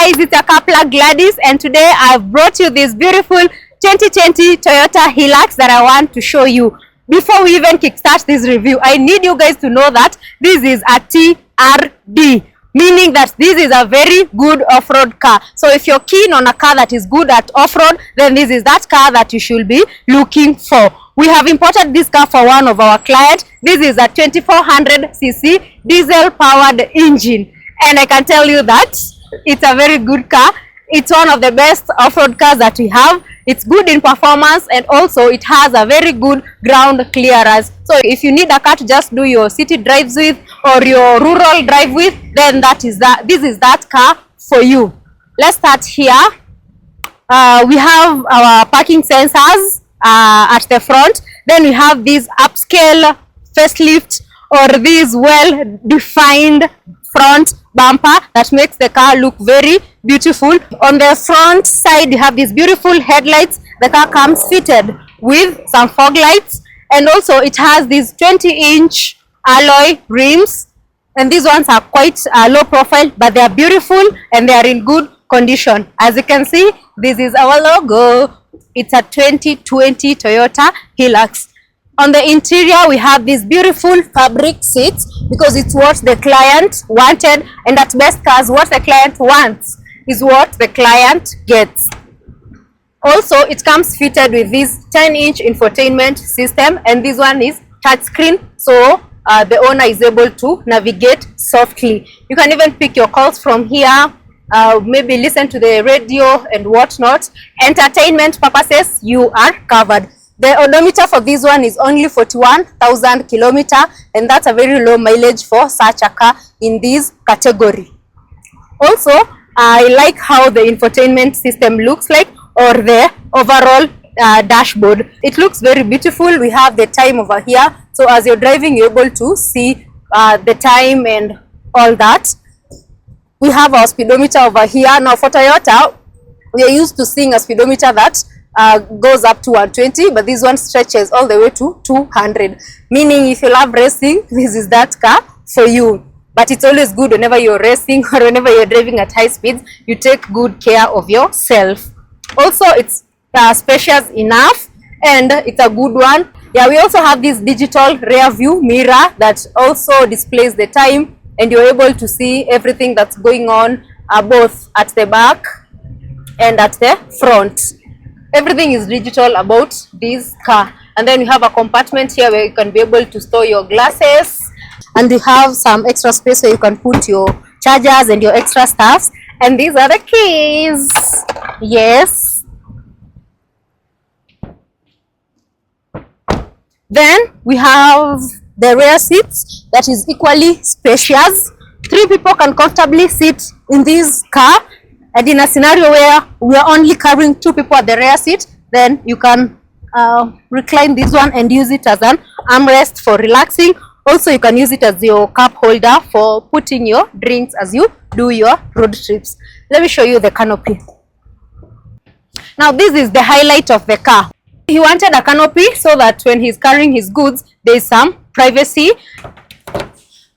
guys, it's your Kapla Gladys, and today I've brought you this beautiful 2020 Toyota Hilux that I want to show you. Before we even kickstart this review, I need you guys to know that this is a TRD, meaning that this is a very good off-road car. So if you're keen on a car that is good at off-road, then this is that car that you should be looking for. We have imported this car for one of our clients. This is a 2400cc diesel-powered engine, and I can tell you that it's a very good car. It's one of the best off-road cars that we have. It's good in performance, and also it has a very good ground clearance. So if you need a car to just do your city drives with or your rural drive with, then this is that car for you. Let's start here. We have our parking sensors at the front. Then we have this upscale facelift, or this well-defined front bumper that makes the car look very beautiful. On the front side, you have these beautiful headlights. The car comes fitted with some fog lights, and also it has these 20-inch alloy rims, and these ones are quite low profile, but they are beautiful and they are in good condition. As you can see, this is our logo. It's a 2020 Toyota Hilux. On the interior, we have these beautiful fabric seats because it's what the client wanted, and at best cars, what the client wants is what the client gets. Also, it comes fitted with this 10-inch infotainment system, and this one is touchscreen, so the owner is able to navigate softly. You can even pick your calls from here, maybe listen to the radio and whatnot. Entertainment purposes, you are covered. The odometer for this one is only 41,000 kilometers, and that's a very low mileage for such a car in this category. Also, I like how the infotainment system looks like, or the overall dashboard. It looks very beautiful. We have the time over here, so as you're driving, you're able to see the time and all that. We have our speedometer over here. Now for Toyota, we are used to seeing a speedometer that goes up to 120, but this one stretches all the way to 200, meaning if you love racing, this is that car for you. But it's always good whenever you're racing or whenever you're driving at high speeds, you take good care of yourself. Also, it's spacious enough, and it's a good one. Yeah, we also have this digital rear view mirror that also displays the time, and you're able to see everything that's going on both at the back and at the front. Everything is digital about this car. And then you have a compartment here where you can be able to store your glasses, and you have some extra space where you can put your chargers and your extra stuffs. And these are the keys. Yes. Then we have the rear seats that is equally spacious. 3 people can comfortably sit in this car. And in a scenario where we are only carrying 2 people at the rear seat, then you can recline this one and use it as an armrest for relaxing. Also, you can use it as your cup holder for putting your drinks as you do your road trips. Let me show you the canopy. Now, this is the highlight of the car. He wanted a canopy so that when he's carrying his goods, there is some privacy.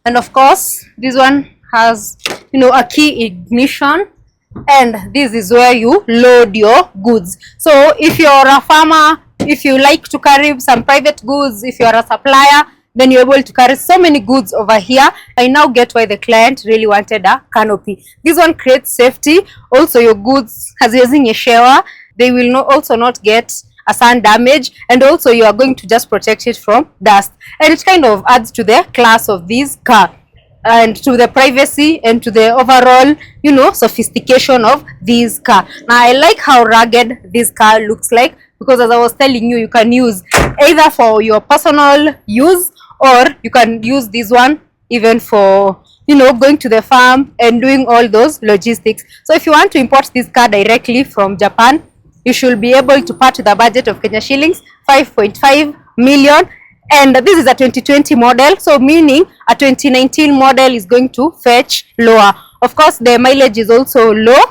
And of course, this one has, a key ignition. And this is where you load your goods. So if you're a farmer, if you like to carry some private goods, if you're a supplier, then you're able to carry so many goods over here. I now get why the client really wanted a canopy. This one creates safety. Also, your goods, as you're using a shower, they will also not get a sun damage, and also you are going to just protect it from dust. And it kind of adds to the class of this car, and to the privacy and to the overall, sophistication of this car. Now, I like how rugged this car looks like, because as I was telling you, you can use either for your personal use, or you can use this one even for, going to the farm and doing all those logistics. So if you want to import this car directly from Japan, you should be able to part with a budget of Kenya shillings 5.5 million. And this is a 2020 model, so meaning a 2019 model is going to fetch lower. Of course, the mileage is also low.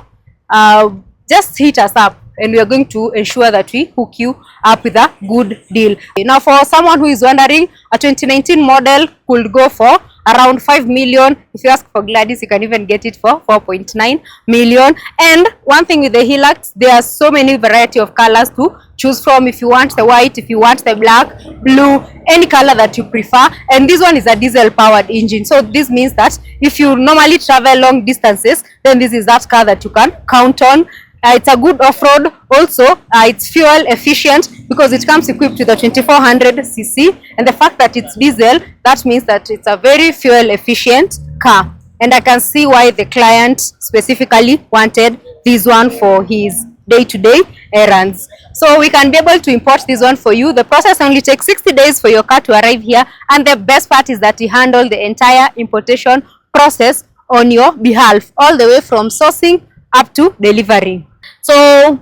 Just hit us up, and we are going to ensure that we hook you up with a good deal. Now, for someone who is wondering, a 2019 model could go for around 5 million. If you ask for Gladys, you can even get it for 4.9 million. And one thing with the Hilux, there are so many variety of colors to choose from. If you want the white, if you want the black, blue, any color that you prefer. And this one is a diesel powered engine, so this means that if you normally travel long distances, then this is that car that you can count on. It's a good off-road. Also, it's fuel efficient because it comes equipped with a 2400cc, and the fact that it's diesel, that means that it's a very fuel efficient car. And I can see why the client specifically wanted this one for his day-to-day errands. So we can be able to import this one for you. The process only takes 60 days for your car to arrive here, and the best part is that we handle the entire importation process on your behalf, all the way from sourcing up to delivery. So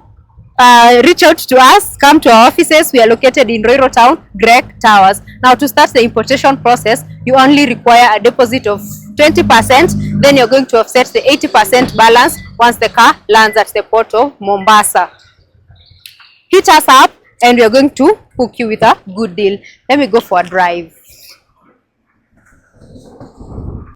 reach out to us, come to our offices. We are located in Ruiru town, Greek Towers. Now, to start the importation process, you only require a deposit of 20%. Then you're going to offset the 80% balance once the car lands at the port of Mombasa. Hit us up and we are going to hook you with a good deal. Let me go for a drive.